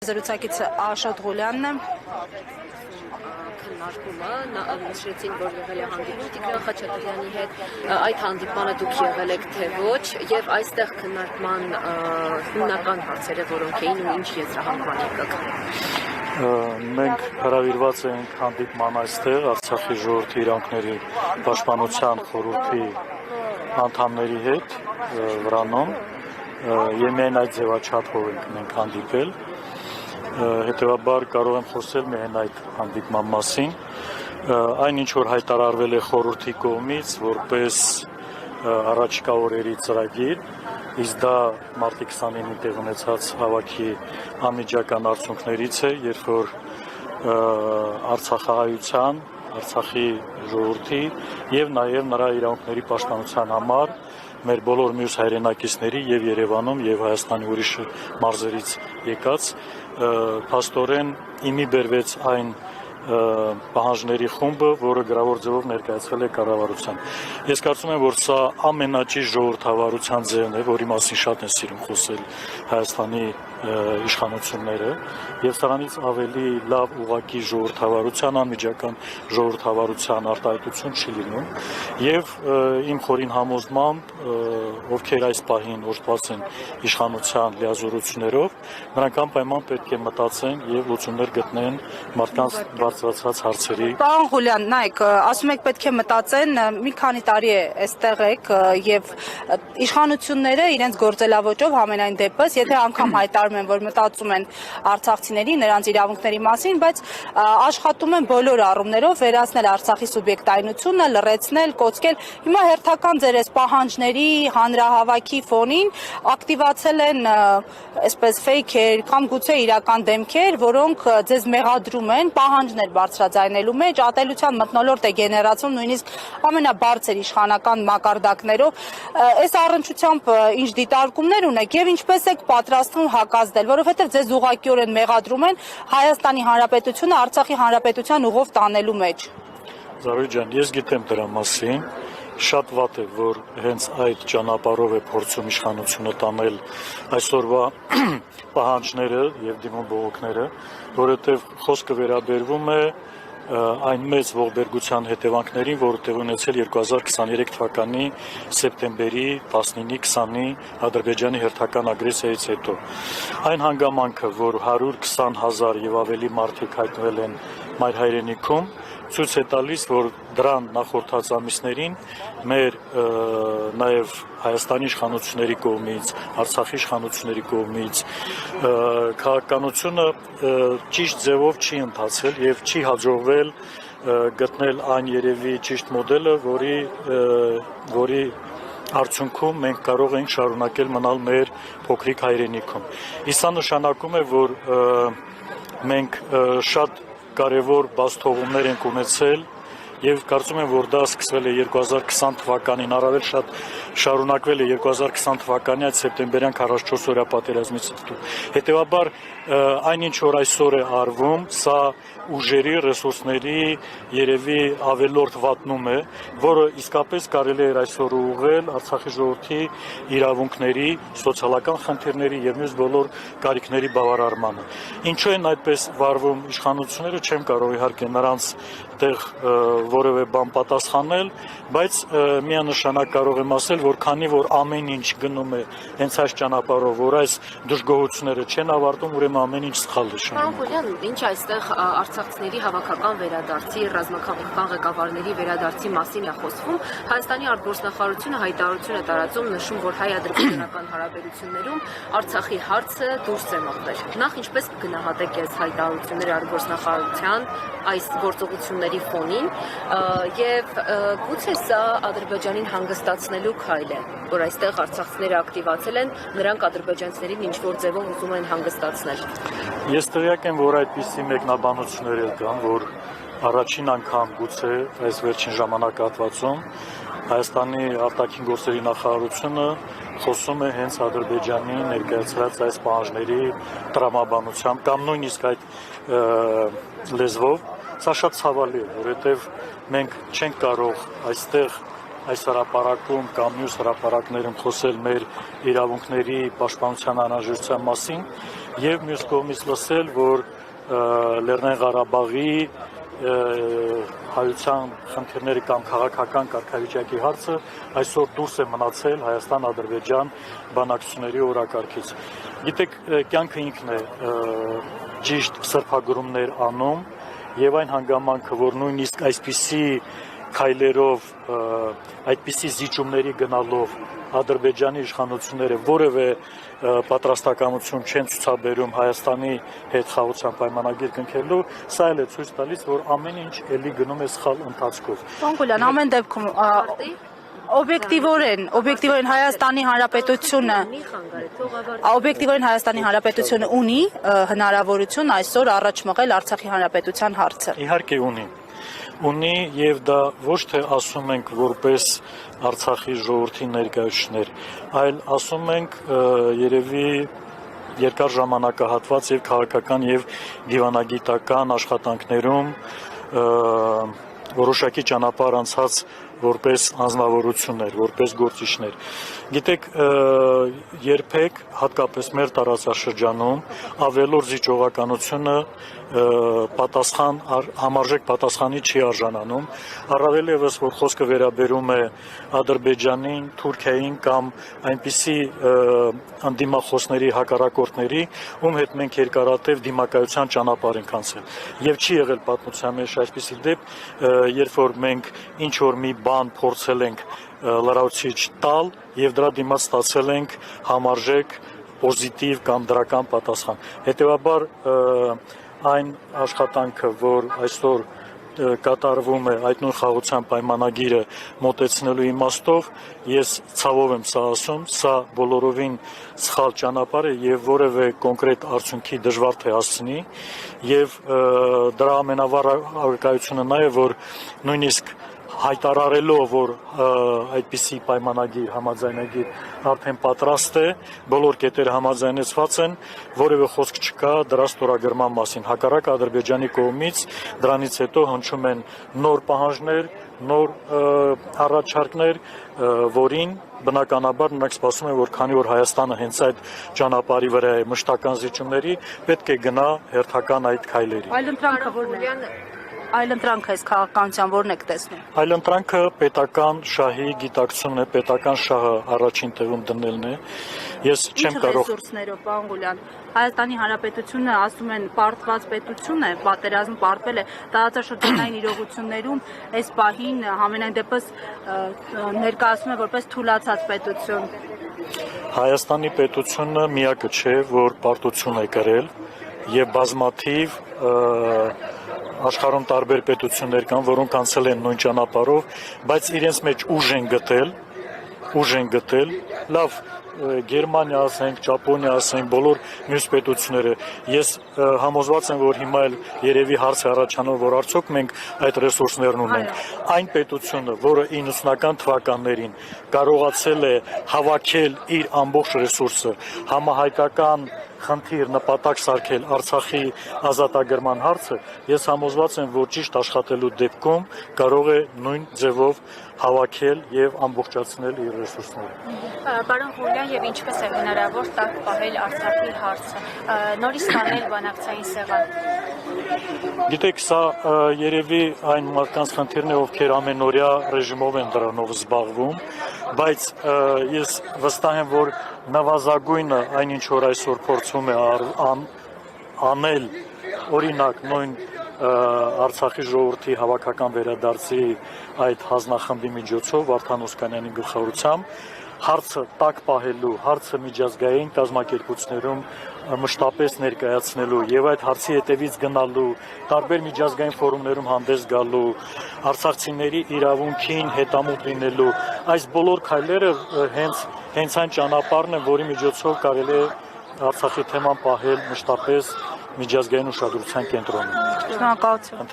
Զրուցակից Աշոտ Ղուլյանն է։ Քննարկումը նշեցին, որ եղել է հանդիպում Տիգրան Խաչատրյանի հետ, այդ հանդիպմանը դուք եղել եք թե ոչ, եւ այստեղ քննարկման հիմնական հարցերը որոնք էին ու ինչ եզրահանգման եկաք։ Մենք հրավիրված ենք հանդիպման այստեղ Արցախի ժողովրդի իրավունքների պաշտպանության խորհրդի անդամների հետ վրանում եւ միայն այդ ձևաչափով ենք մենք հանդիպել։ Հետևաբար կարող եմ խոսել միայն այդ հանդիպման մասին։ Այն ինչ որ հայտարարվել է խորհրդի կողմից որպես առաջիկա օրերի ծրագիր, իսկ դա մարտի 29-ին տեղ ունեցած հավաքի անմիջական արդյունքներից է, երբ որ Արցախահայության, Արցախի ժողովրդի եւ նաեւ նրա իրավունքների պաշտպանության համար մեր բոլոր մյուս հայրենակիցների եւ Երևանում եւ Հայաստանի ուրիշ մարզերից եկած փաստորեն իմի բերվեց այն պահանջների խումբը, որը գրավոր ձևով ներկայացվել է կառավարության։ Ես կարծում եմ, որ սա ամենաճիշտ ժողովրդավարության ձևն է, որի մասին շատ են սիրում խոսել Հայաստանի իշխանությունները, եւ սրանից ավելի լավ ուղղակի ժողովրդավարության, անմիջական ժողովրդավարության արտահայտություն չի լինում, եւ իմ խորին համոզմամբ, ովքեր այս պահին օժտված են իշխանության լիազորություններով, նրանք անպայման պետք է մտածեն եւ լուծումներ գտնեն մարդկանց բարձրացած հարցերի։ Պարոն Ղուլյան, նայեք, ասում եք պետք է մտածեն, մի քանի տարի է այստեղ եք եւ իշխանությունները իրենց գործելավոճով համենայն դեպս, եթե անգամ հայտարարում են, որ մտածում են արցախցիների, նրանց իրավունքների մասին, բայց աշխատում են բոլոր առումներով վերացնել Արցախի սուբյեկտայնությունը, լռեցնել, կոծկել։ Հիմա հերթական ձեր այս պահանջների հանրահավաքի ֆոնին ակտիվացել են այսպես ֆեյքեր կամ գուցե իրական դեմքեր, որոնք ձեզ մեղադրում են պահանջներ բարձրաձայնելու մեջ, ատելության մթնոլորտ է գեներացում նույնիսկ ամենաբարձր իշխանական մակարդակներով։ Այս առնչությամբ ինչ դիտարկումներ ունեք եւ ինչպես եք պատրաստվում հակազդել, որովհետեւ ձեզ ուղղակիորեն մեղադրում են Հայաստանի Հանրապետությունը Արցախի Հանրապետության ուղով տանելու մեջ։ Զարուհի ջան, ես գիտեմ դրա մասին։ Շատ վատ է, որ հենց այդ ճանապարհով է փորձում իշխանությունը տանել այսօրվա պահանջները եւ դիմում բողոքները, որովհետեւ խոսքը վերաբերվում է այն մեծ ողբերգության հետևանքներին, որը տեղ ունեցել 2023 թվականի սեպտեմբերի 19-ի 20-ի Ադրբեջանի հերթական ագրեսիայից հետո։ Այն հանգամանքը, որ 120,000 եւ ավելի մարդիկ հայտնվել են մայր հայրենիքում, ցույց է տալիս, որ դրան նախորդած ամիսներին մեր նաև Հայաստանի իշխանությունների կողմից, Արցախի իշխանությունների կողմից քաղաքականությունը ճիշտ ձևով չի ընթացել եւ չի հաջողվել գտնել այն երևի ճիշտ մոդելը, որի արդյունքում մենք կարող ենք շարունակել մնալ մեր փոքրիկ հայրենիքում։ Իսկ սա նշանակում է, որ մենք շատ կարևոր բացթողումներ ենք ունեցել եւ կարծում եմ, որ դա սկսվել է 2020 թվականին, առավել շատ շարունակվել է 2020 թվականի այդ սեպտեմբերյան 44-օրյա պատերազմից հետո։ Հետևաբար այն ինչ որ այսօր է արվում, սա ուժերի, ռեսուրսների երևի ավելորդ վատնում է, որը իսկապես կարելի է այսօր ուղղել Արցախի ժողովրդի իրավունքների, սոցիալական խնդիրների եւ մյուս բոլոր կարիքների բավարարմանը։ Ինչու են այդպես վարվում իշխանությունները, չեմ կարող իհարկե նրանց տեղ որևէ բան պատասխանել, բայց միանշանակ կարող եմ ասել, որ քանի որ ամեն ինչ գնում է հենց այս ճանապարհով, որ այս դժգոհությունները չեն ավարտում, ուրեմն ամեն ինչ սխալ է շնորհում։ Պարոն Ղուլյան, ինչ այստեղ արցախցիների հավաքական վերադարձի, ռազմաքաղաքական ղեկավարների վերադարձի մասին է խոսվում, Հայաստանի արտգործնախարարությունը հայտարարություն է տարածում, նշում, որ հայ-ադրբեջանական հարաբերություններում Արցախի հարցը դուրս է մղվել։ Նախ ինչպես կգնահատեք այս հայտարարությունները արտգործնախարարության այս գործողությունների ֆոնին եւ գուցե սա Ադրբեջանին հանգստացնելու քայլ է, որ այստեղ արցախցիները ակտիվացել են, նրանք ադրբեջանցիներին ինչ որ ձևով ուզում են հանգստացնել։ Ես տեղյակ եմ, որ այդպիսի մեկնաբանություններ կան, որ առաջին անգամ գուցե այս վերջին ժամանակահատվածում Հայաստանի արտաքին գործերի նախարարությունը խոսում է հենց Ադրբեջանի ներկայացրած այս պահանջների տրամաբանությամբ կամ նույնիսկ այդ լեզվով։ Սա շատ ցավալի է, որովհետև մենք չենք կարող այստեղ այս հրապարակում կամ մյուս հրապարակներում խոսել մեր իրավունքների պաշտպանության անհրաժեշտության մասին, եւ մյուս կողմից լսել, որ Լեռնային Ղարաբաղի հայության խնդիրների կամ քաղաքական կարգավիճակի հարցը այսօր դուրս է մնացել Հայաստան-Ադրբեջան բանակցությունների օրակարգից։ Գիտեք, կյանքը ինքն է ճիշտ սրբագրումներ անում եւ այն հանգամանքը, որ նույնիսկ այսպիսի քայլերով, այդպիսի զիջումների գնալով Ադրբեջանի իշխանությունները որևէ պատրաստակամություն չեն ցուցաբերում Հայաստանի հետ խաղաղության պայմանագիր կնքելու, սա էլ է ցույց տալիս, որ ամեն ինչ էլի գնում է սխալ ընթացքով։ Պարոն ամեն դեպքում օբյեկտիվորեն Հայաստանի Հանրապետությունը ունի հնարավորություն այսօր առաջ մղել Արցախի Հանրապետության հարցը։ Իհարկե ունի եւ դա ոչ թե ասում ենք որպես Արցախի ժողովրդի ներկայացուցիչներ, այլ ասում ենք երևի երկար ժամանակահատված եւ քաղաքական եւ դիվանագիտական աշխատանքներում որոշակի ճանապարհ անցած որպես անձնավորություններ, որպես գործիչներ։ Գիտեք, երբեք հատկապես մեր տարածաշրջանում ավելորդ զիջողականությունը համարժեք պատասխանի չի արժանանում, առավել ևս որ խոսքը վերաբերում է Ադրբեջանին, Թուրքիային կամ այնպիսի անդիմախոսների հակառակորդների, ում հետ մենք երկարատև դիմակայության ճանապարհ ենք անցել։ Եվ չի եղել պատմության մեջ այսպիսի դեպք, երբ որ մենք ինչ որ մի բան փորձել ենք լրացուցիչ տալ եւ դրա դիմաց ստացել ենք համարժեք պոզիտիվ կամ դրական պատասխան։ Հետևաբար այն աշխատանքը, որ այսօր կատարվում է այդ նույն խաղաղության պայմանագիրը մոտեցնելու իմաստով, ես ցավով եմ սա ասում, սա բոլորովին սխալ ճանապարհ է եւ որևէ կոնկրետ արդյունքի դժվար թե հասցնի եւ դրա ամենավառ արկայությունը նա է, որ նույնիսկ հայտարարելով, որ այդպիսի պայմանագիր, համաձայնագիր արդեն պատրաստ է, բոլոր կետերը համաձայնեցված են, որևէ խոսք չկա դրա ստորագրման մասին։ Հակառակ Ադրբեջանի կողմից դրանից հետո հնչում են նոր պահանջներ, նոր առաջարկներ, որին բնականաբար նրանք սպասում են, որ քանի որ Հայաստանը հենց այդ ճանապարհի վրա է մշտական զիջումների, պետք է գնա հերթական այդ քայլերի։ Այլընտրանքը այս քաղաքականության որն եք տեսնում։ Այլընտրանքը պետական շահի գիտակցությունն է, պետական շահը առաջին տեղում դնելն է։ Ես չեմ կարող ռեսուրսներով, պարոն Գուլյան, Հայաստանի Հանրապետությունը ասում են պարտված պետություն է, պատերազմ պարտվել է, տարածաշրջանային իրողություններում այս պահին համենայն դեպս ներկայացնում է որպես թուլացած պետություն։ Հայաստանի պետությունը միակը չէ, որ պարտություն է կրել եւ բազմաթիվ աշխարհում տարբեր պետություններ կան, որոնք անցել են նույն ճանապարհով, բայց իրենց մեջ ուժ են գտել, լավ Գերմանիա ասենք, Ճապոնիա ասենք, բոլոր մյուս պետությունները։ Ես համոզված եմ, որ հիմա էլ երևի հարց է առաջանում, որ արդյոք մենք այդ ռեսուրսներն ունենք։ Այն պետությունը, որը 90-ական թվականներին կարողացել է հավաքել իր ամբողջ ռեսուրսը, համահայկական խնդիր նպատակ սարքել Արցախի ազատագրման հարցը, ես համոզված եմ, որ ճիշտ աշխատելու դեպքում կարող է նույն ձևով հավաքել եւ ամբողջացնել իր ռեսուրսները։ Պարոն Գուլյան, եւ ինչպես է հնարավոր տակ պահել Արցախի հարցը, նորից ստանել բանակցային սեղան։ Գիտեք, սա երևի այն մարդկանց խնդիրն է, ովքեր ամենօրյա ռեժիմով են դրանով զբաղվում, բայց ես վստահ եմ, որ նվազագույնը այն ինչ որ այսօր փորձում է անել, օրինակ նույն Արցախի ժողովրդի հավաքական վերադարձի այդ հանձնախմբի միջոցով Վարդան Օսկանյանի գլխավորությամբ հարցը տակ պահելու, հարցը միջազգային կազմակերպություններում մշտապես ներկայացնելու եւ այդ հարցի հետևից գնալու, տարբեր միջազգային ֆորումներում հանդես գալու, արցախցիների իրավունքին հետամուտ լինելու, այս բոլոր քայլերը հենց այն ճանապարհն է, որի միջոցով կարելի է Արցախի թեման պահել մշտապես միջազգային ուշադրության կենտրոնում։ Շնորհակալություն։